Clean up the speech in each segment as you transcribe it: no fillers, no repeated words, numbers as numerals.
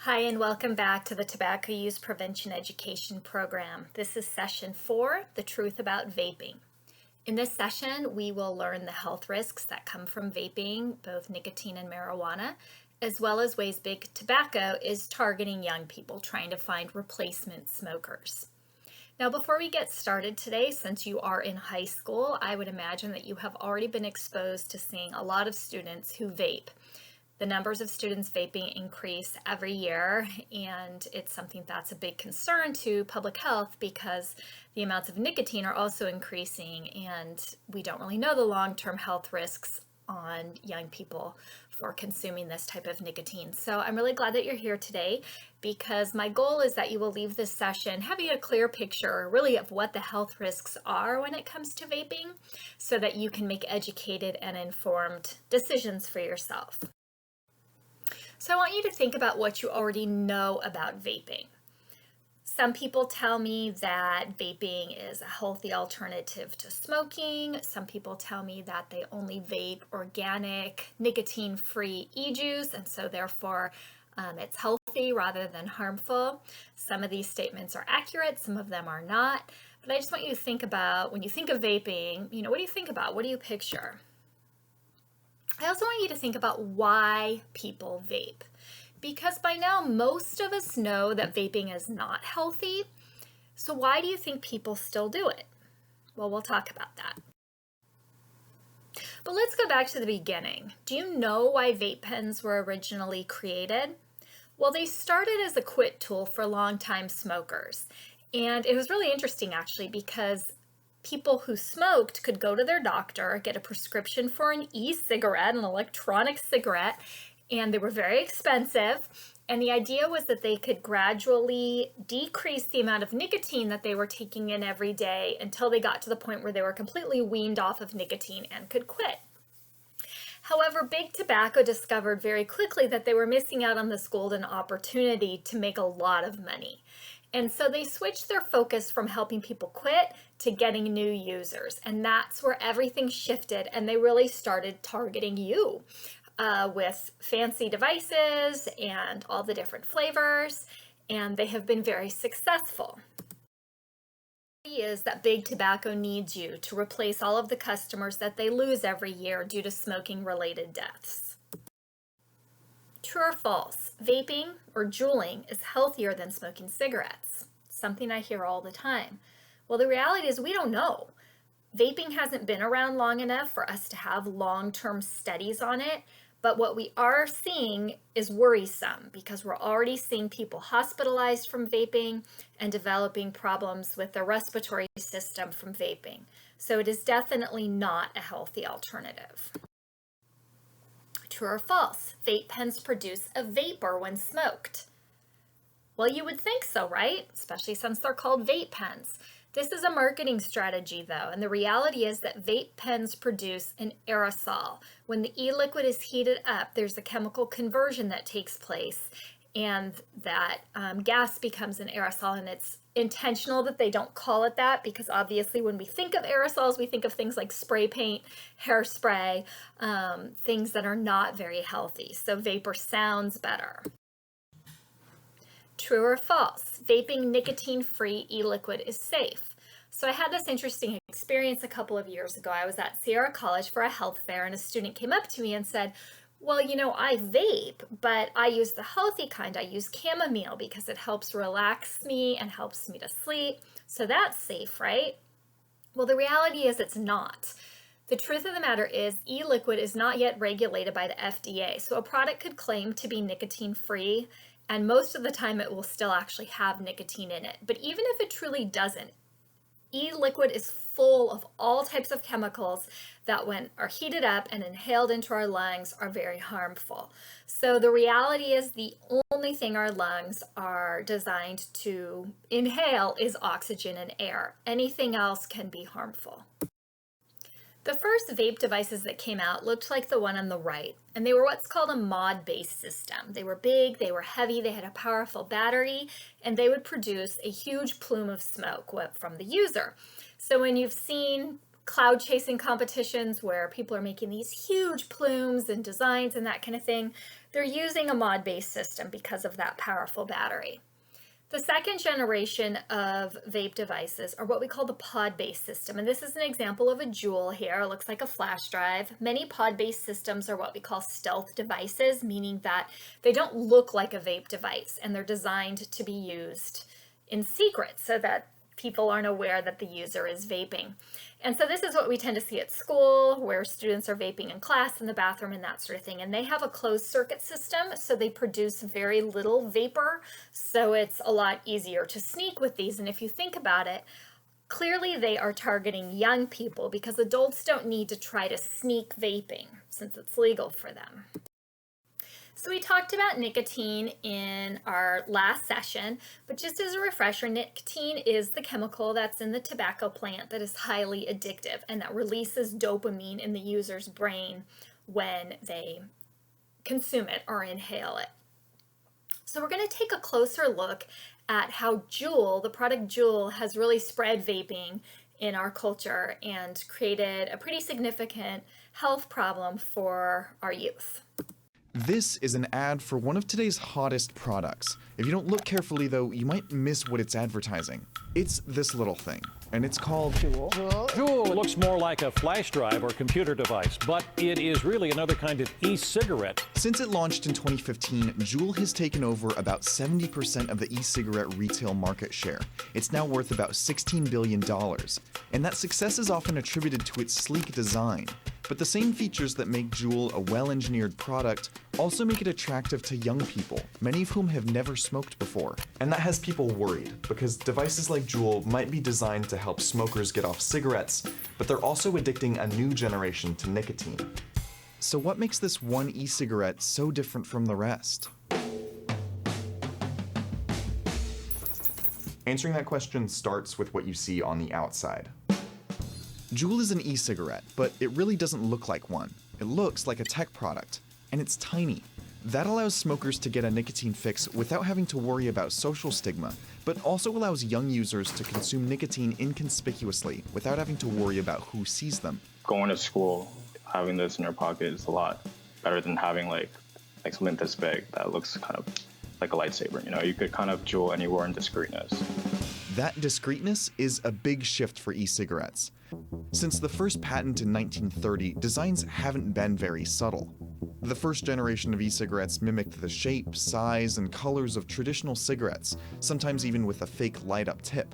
Hi, and welcome back to the Tobacco Use Prevention Education Program. This is session 4, The Truth About Vaping. In this session, we will learn the health risks that come from vaping, both nicotine and marijuana, as well as ways big tobacco is targeting young people trying to find replacement smokers. Now, before we get started today, since you are in high school, I would imagine that you have already been exposed to seeing a lot of students who vape. The numbers of students vaping increase every year, and it's something that's a big concern to public health because the amounts of nicotine are also increasing, and we don't really know the long-term health risks on young people for consuming this type of nicotine. So I'm really glad that you're here today because my goal is that you will leave this session having a clear picture really of what the health risks are when it comes to vaping so that you can make educated and informed decisions for yourself. So I want you to think about what you already know about vaping. Some people tell me that vaping is a healthy alternative to smoking. Some people tell me that they only vape organic, nicotine-free e-juice, and so therefore it's healthy rather than harmful. Some of these statements are accurate, some of them are not. But I just want you to think about, when you think of vaping, what do you think about? What do you picture? I also want you to think about why people vape, because by now most of us know that vaping is not healthy. So why do you think people still do it? Well, we'll talk about that. But let's go back to the beginning. Do you know why vape pens were originally created? Well, they started as a quit tool for longtime smokers. And it was really interesting actually because people who smoked could go to their doctor, get a prescription for an e-cigarette, an electronic cigarette, and they were very expensive. And the idea was that they could gradually decrease the amount of nicotine that they were taking in every day until they got to the point where they were completely weaned off of nicotine and could quit. However, big tobacco discovered very quickly that they were missing out on this golden opportunity to make a lot of money. And so they switched their focus from helping people quit to getting new users. And that's where everything shifted, and they really started targeting you with fancy devices and all the different flavors, and they have been very successful. Is that big tobacco needs you to replace all of the customers that they lose every year due to smoking-related deaths. True or false? Vaping or juuling is healthier than smoking cigarettes. Something I hear all the time. Well, the reality is we don't know. Vaping hasn't been around long enough for us to have long-term studies on it, but what we are seeing is worrisome because we're already seeing people hospitalized from vaping and developing problems with their respiratory system from vaping. So it is definitely not a healthy alternative. True or false? Vape pens produce a vapor when smoked. Well, you would think so, right? Especially since they're called vape pens. This is a marketing strategy though, and the reality is that vape pens produce an aerosol. When the e-liquid is heated up, there's a chemical conversion that takes place, and that gas becomes an aerosol, and it's intentional that they don't call it that because obviously when we think of aerosols, we think of things like spray paint, hairspray, things that are not very healthy. So vapor sounds better. True or false? Vaping nicotine-free e-liquid is safe. So I had this interesting experience a couple of years ago. I was at Sierra College for a health fair, and a student came up to me and said, well, I vape, but I use the healthy kind. I use chamomile because it helps relax me and helps me to sleep. So that's safe, right? Well, the reality is it's not. The truth of the matter is e-liquid is not yet regulated by the FDA. So a product could claim to be nicotine-free, and most of the time it will still actually have nicotine in it. But even if it truly doesn't, e-liquid is full of all types of chemicals that when are heated up and inhaled into our lungs are very harmful. So the reality is the only thing our lungs are designed to inhale is oxygen and air. Anything else can be harmful. The first vape devices that came out looked like the one on the right, and they were what's called a mod-based system. They were big, they were heavy, they had a powerful battery, and they would produce a huge plume of smoke from the user. So when you've seen cloud chasing competitions where people are making these huge plumes and designs and that kind of thing, They're using a mod-based system because of that powerful battery. The second generation of vape devices are what we call the pod-based system. And this is an example of a Juul here. It looks like a flash drive. Many pod-based systems are what we call stealth devices, meaning that they don't look like a vape device and they're designed to be used in secret so that people aren't aware that the user is vaping. And so this is what we tend to see at school, where students are vaping in class, in the bathroom, and that sort of thing. And they have a closed circuit system, so they produce very little vapor, so it's a lot easier to sneak with these. And if you think about it, clearly they are targeting young people because adults don't need to try to sneak vaping since it's legal for them. So we talked about nicotine in our last session, but just as a refresher, nicotine is the chemical that's in the tobacco plant that is highly addictive and that releases dopamine in the user's brain when they consume it or inhale it. So we're going to take a closer look at how Juul, the product Juul, has really spread vaping in our culture and created a pretty significant health problem for our youth. This is an ad for one of today's hottest products. If you don't look carefully though, you might miss what it's advertising. It's this little thing, and it's called Juul. Juul looks more like a flash drive or computer device, but it is really another kind of e-cigarette. Since it launched in 2015, Juul has taken over about 70% of the e-cigarette retail market share. It's now worth about $16 billion, and that success is often attributed to its sleek design. But the same features that make Juul a well-engineered product also make it attractive to young people, many of whom have never smoked before. And that has people worried, because devices like Juul might be designed to help smokers get off cigarettes, but they're also addicting a new generation to nicotine. So what makes this one e-cigarette so different from the rest? Answering that question starts with what you see on the outside. Juul is an e-cigarette, but it really doesn't look like one. It looks like a tech product, and it's tiny. That allows smokers to get a nicotine fix without having to worry about social stigma, but also allows young users to consume nicotine inconspicuously without having to worry about who sees them. Going to school, having this in your pocket is a lot better than having like something this big that looks kind of like a lightsaber. You know, you could kind of Juul anywhere in discreetness. That discreetness is a big shift for e-cigarettes. Since the first patent in 1930, designs haven't been very subtle. The first generation of e-cigarettes mimicked the shape, size, and colors of traditional cigarettes, sometimes even with a fake light-up tip.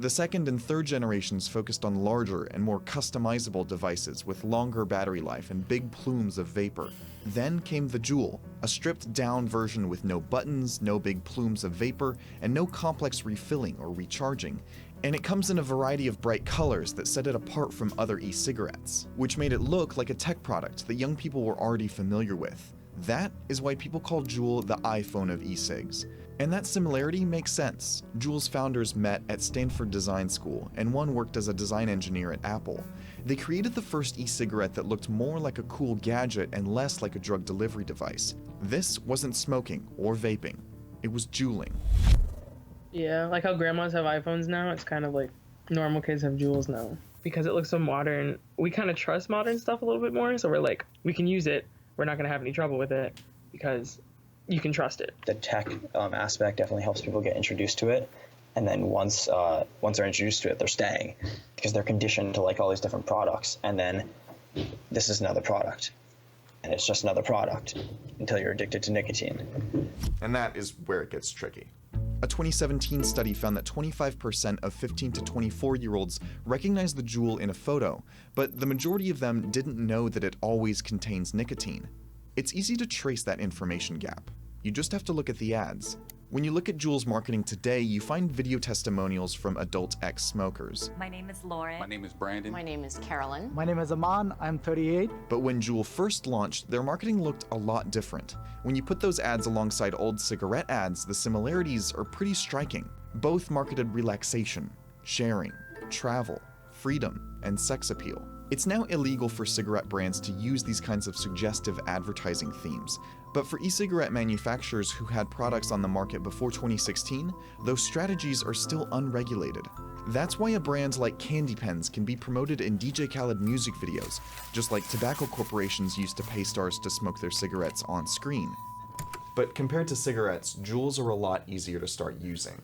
The second and third generations focused on larger and more customizable devices with longer battery life and big plumes of vapor. Then came the Juul, a stripped-down version with no buttons, no big plumes of vapor, and no complex refilling or recharging. And it comes in a variety of bright colors that set it apart from other e-cigarettes, which made it look like a tech product that young people were already familiar with. That is why people call Juul the iPhone of e-cigs. And that similarity makes sense. Juul's founders met at Stanford Design School, and one worked as a design engineer at Apple. They created the first e-cigarette that looked more like a cool gadget and less like a drug delivery device. This wasn't smoking or vaping. It was Juuling. Yeah, like how grandmas have iPhones now, it's kind of like normal kids have Juuls now. Because it looks so modern, we kind of trust modern stuff a little bit more, so we're like, we can use it, we're not going to have any trouble with it, because you can trust it. The tech aspect definitely helps people get introduced to it, and then once they're introduced to it, they're staying, because they're conditioned to like all these different products, and then this is another product. And it's just another product until you're addicted to nicotine. And that is where it gets tricky. A 2017 study found that 25% of 15 to 24-year-olds recognized the Juul in a photo, but the majority of them didn't know that it always contains nicotine. It's easy to trace that information gap. You just have to look at the ads. When you look at Juul's marketing today, you find video testimonials from adult ex-smokers. My name is Lauren. My name is Brandon. My name is Carolyn. My name is Aman. I'm 38. But when Juul first launched, their marketing looked a lot different. When you put those ads alongside old cigarette ads, the similarities are pretty striking. Both marketed relaxation, sharing, travel, freedom, and sex appeal. It's now illegal for cigarette brands to use these kinds of suggestive advertising themes. But for e-cigarette manufacturers who had products on the market before 2016, those strategies are still unregulated. That's why a brand like Candy Pens can be promoted in DJ Khaled music videos, just like tobacco corporations used to pay stars to smoke their cigarettes on screen. but compared to cigarettes, Juuls are a lot easier to start using.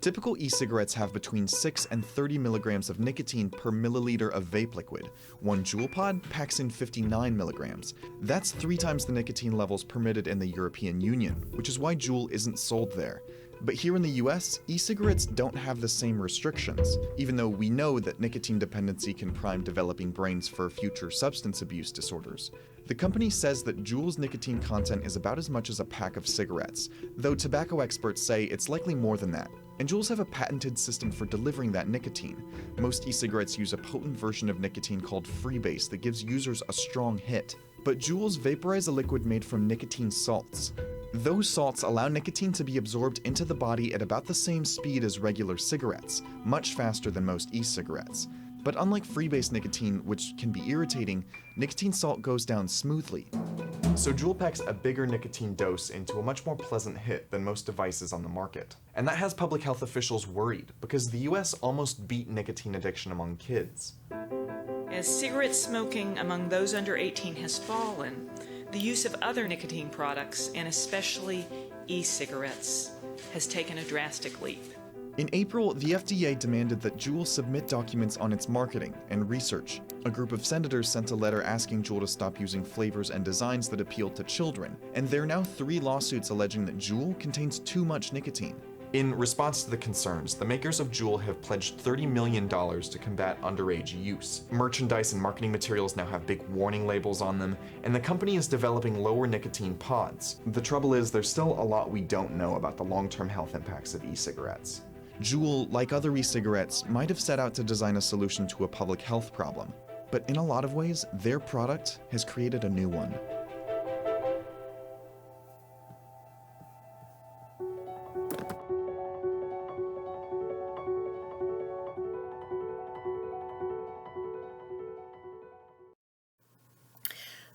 Typical e-cigarettes have between 6 and 30 milligrams of nicotine per milliliter of vape liquid. One Juul pod packs in 59 milligrams. That's 3 times the nicotine levels permitted in the European Union, which is why Juul isn't sold there. But here in the US, e-cigarettes don't have the same restrictions, even though we know that nicotine dependency can prime developing brains for future substance abuse disorders. The company says that Juul's nicotine content is about as much as a pack of cigarettes, though tobacco experts say it's likely more than that. And Juuls have a patented system for delivering that nicotine. Most e-cigarettes use a potent version of nicotine called freebase that gives users a strong hit. But Juuls vaporize a liquid made from nicotine salts. Those salts allow nicotine to be absorbed into the body at about the same speed as regular cigarettes, much faster than most e-cigarettes. But unlike freebase nicotine, which can be irritating, nicotine salt goes down smoothly. So Juul packs a bigger nicotine dose into a much more pleasant hit than most devices on the market. And that has public health officials worried, because the US almost beat nicotine addiction among kids. As cigarette smoking among those under 18 has fallen, the use of other nicotine products, and especially e-cigarettes, has taken a drastic leap. In April, the FDA demanded that Juul submit documents on its marketing and research. A group of senators sent a letter asking Juul to stop using flavors and designs that appealed to children, and there are now 3 lawsuits alleging that Juul contains too much nicotine. In response to the concerns, the makers of Juul have pledged $30 million to combat underage use. Merchandise and marketing materials now have big warning labels on them, and the company is developing lower nicotine pods. The trouble is, there's still a lot we don't know about the long-term health impacts of e-cigarettes. Juul, like other e-cigarettes, might have set out to design a solution to a public health problem, but in a lot of ways, their product has created a new one.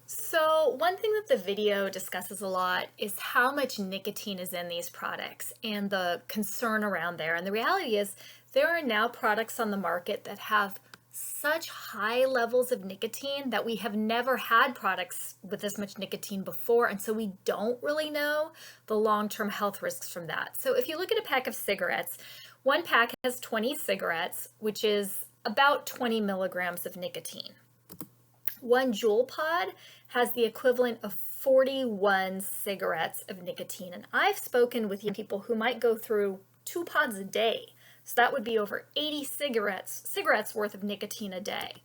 So one thing that the video discusses a lot is how much nicotine is in these products and the concern around there. And the reality is there are now products on the market that have such high levels of nicotine that we have never had products with this much nicotine before. And so we don't really know the long-term health risks from that. So if you look at a pack of cigarettes, one pack has 20 cigarettes, which is about 20 milligrams of nicotine. One Juul pod has the equivalent of 41 cigarettes of nicotine. And I've spoken with young people who might go through 2 pods a day. So that would be over 80 cigarettes worth of nicotine a day.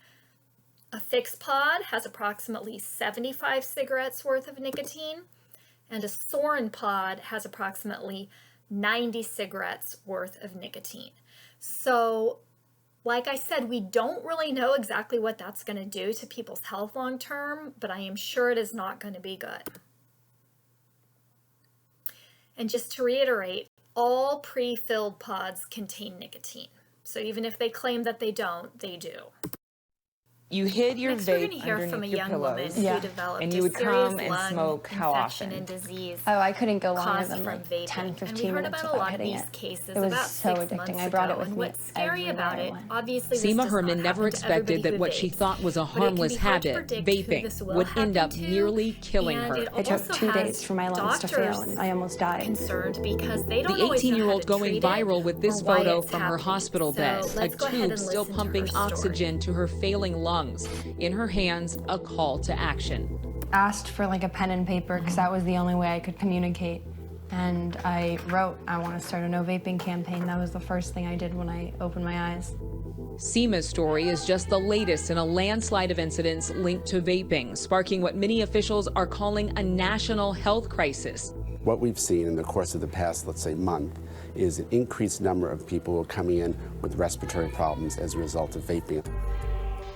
A fixed pod has approximately 75 cigarettes worth of nicotine. And a Soren pod has approximately 90 cigarettes worth of nicotine. So like I said, we don't really know exactly what that's going to do to people's health long term, but I am sure it is not going to be good. And just to reiterate, all pre-filled pods contain nicotine. So even if they claim that they don't, they do. You hid your Next, we're vape going to hear underneath from a your young pillows. woman who developed And you would a serious come and lung smoke how infection often? and disease. Oh, I couldn't go longer caused than from like vaping. 10, And we 15 heard minutes about a without lot of hitting these it. cases It was about so 6 addicting. months I brought it ago. with And me what's scary everywhere about I it, went. obviously, this Seema does not Herman never happen to everybody expected that who what she vapes, thought was a but it can harmless be hard to habit, predict who vaping, this will would end up happen to, nearly killing and her. it It took also 2 has days for my lungs to fail, doctors and I almost died. concerned because they don't The always know how 18-year-old to going treat it viral with this or why photo it's from her happening. hospital bed, So a let's go ahead tube and still listen to pumping her story. oxygen to her failing lungs. In her hands, a call to action. Asked for like a pen and paper because that was the only way I could communicate. And I wrote, I want to start a no vaping campaign. That was the first thing I did when I opened my eyes. Seema's story is just the latest in a landslide of incidents linked to vaping, sparking what many officials are calling a national health crisis. What we've seen in the course of the past, let's say, month, is an increased number of people who are coming in with respiratory problems as a result of vaping.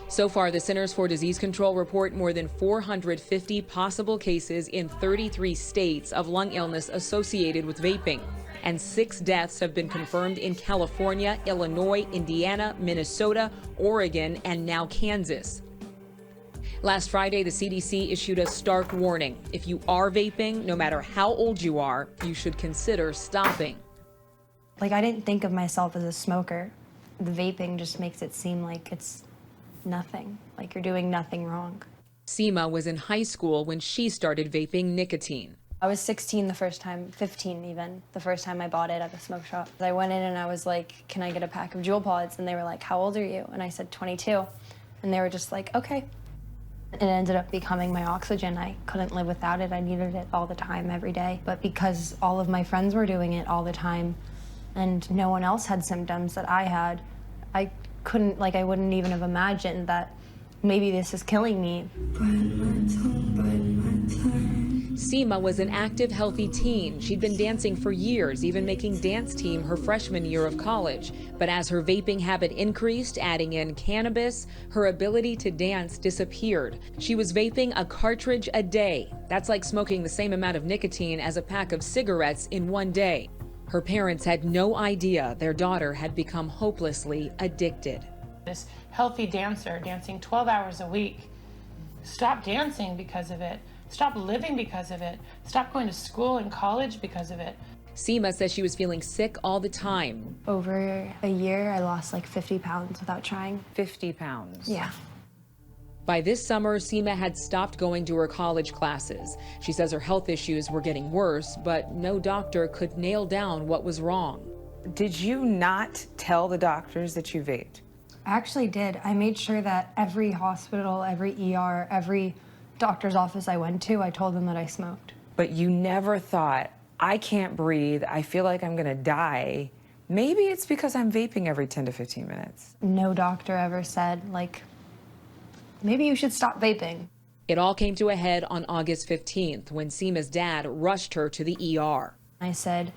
So far, the Centers for Disease Control report more than 450 possible cases in 33 states of lung illness associated with vaping. And 6 deaths have been confirmed in California, Illinois, Indiana, Minnesota, Oregon, and now Kansas. Last Friday, the CDC issued a stark warning. If you are vaping, no matter how old you are, you should consider stopping. Like, I didn't think of myself as a smoker. The vaping just makes it seem like it's nothing, like you're doing nothing wrong. Seema was in high school when she started vaping nicotine. I was 16 the first time, 15 even, the first time I bought it at the smoke shop. I went in and I was like, can I get a pack of Juul pods? And they were like, how old are you? And I said, 22. And they were just like, okay. It ended up becoming my oxygen. I couldn't live without it. I needed it all the time, every day. But because all of my friends were doing it all the time and no one else had symptoms that I had, I couldn't, like, I wouldn't even have imagined that maybe this is killing me. Seema was an active, healthy teen. She'd been dancing for years, even making dance team her freshman year of college. But as her vaping habit increased, adding in cannabis, her ability to dance disappeared. She was vaping a cartridge a day. That's like smoking the same amount of nicotine as a pack of cigarettes in one day. Her parents had no idea their daughter had become hopelessly addicted. This healthy dancer dancing 12 hours a week stopped dancing because of it. Stop living because of it. Stop going to school and college because of it. Seema says she was feeling sick all the time. Over a year, I lost like 50 pounds without trying. 50 pounds? Yeah. By this summer, Seema had stopped going to her college classes. She says her health issues were getting worse, but no doctor could nail down what was wrong. Did you not tell the doctors that you vaped? I actually did. I made sure that every hospital, every ER, every doctor's office I went to, I told them that I smoked. But you never thought, I can't breathe, I feel like I'm gonna die. Maybe it's because I'm vaping every 10 to 15 minutes. No doctor ever said, like, maybe you should stop vaping. It all came to a head on August 15th when Seema's dad rushed her to the ER. I said,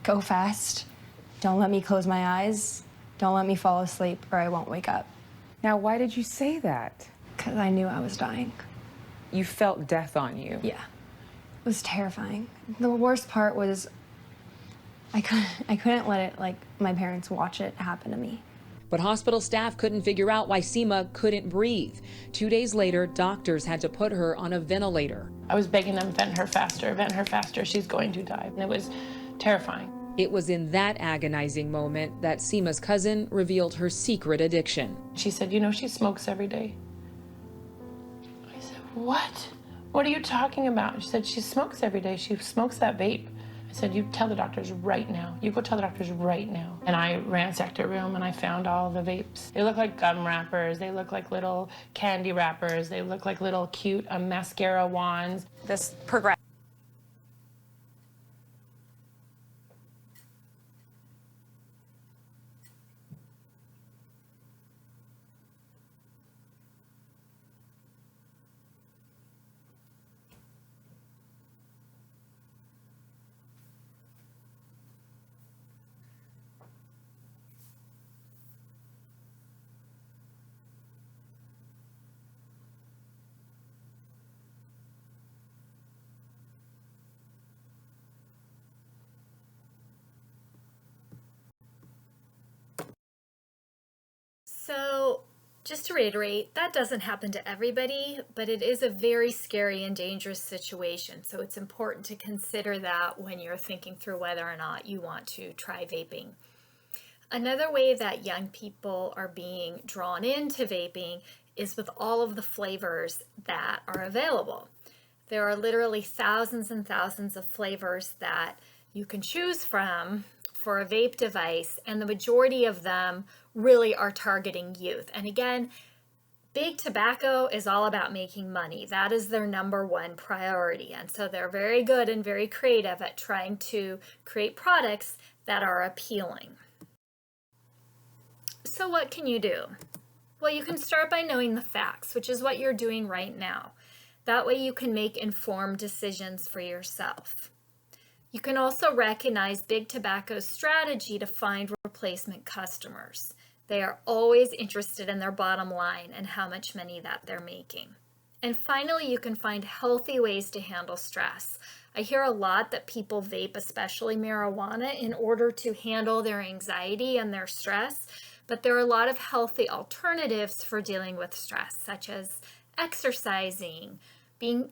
go fast. Don't let me close my eyes. Don't let me fall asleep or I won't wake up. Now, why did you say that? Because I knew I was dying. You felt death on you? Yeah. It was terrifying. The worst part was I couldn't let it, like, my parents watch it happen to me. But hospital staff couldn't figure out why Seema couldn't breathe. 2 days later, doctors had to put her on a ventilator. I was begging them, vent her faster, she's going to die. And it was terrifying. It was in that agonizing moment that Seema's cousin revealed her secret addiction. She said, you know, she smokes every day. I said, what? What are you talking about? She said, she smokes every day. She smokes that vape. I said, you tell the doctors right now. You go tell the doctors right now. And I ransacked her room and I found all the vapes. They look like gum wrappers. They look like little candy wrappers. They look like little cute mascara wands. This progress. So, just to reiterate, that doesn't happen to everybody, but it is a very scary and dangerous situation. So it's important to consider that when you're thinking through whether or not you want to try vaping. Another way that young people are being drawn into vaping is with all of the flavors that are available. There are literally thousands and thousands of flavors that you can choose from for a vape device, and the majority of them really are targeting youth. And again, Big Tobacco is all about making money. That is their number one priority. And so they're very good and very creative at trying to create products that are appealing. So what can you do? Well, you can start by knowing the facts, which is what you're doing right now. That way you can make informed decisions for yourself. You can also recognize Big Tobacco's strategy to find replacement customers. They are always interested in their bottom line and how much money that they're making. And finally, you can find healthy ways to handle stress. I hear a lot that people vape, especially marijuana, in order to handle their anxiety and their stress, but there are a lot of healthy alternatives for dealing with stress, such as exercising,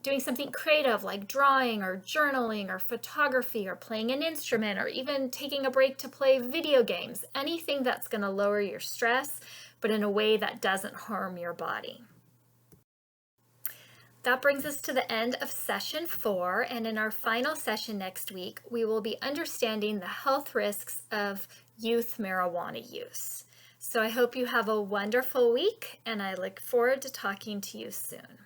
doing something creative like drawing or journaling or photography or playing an instrument or even taking a break to play video games. Anything that's going to lower your stress, but in a way that doesn't harm your body. That brings us to the end of session 4, and in our final session next week, we will be understanding the health risks of youth marijuana use. So I hope you have a wonderful week, and I look forward to talking to you soon.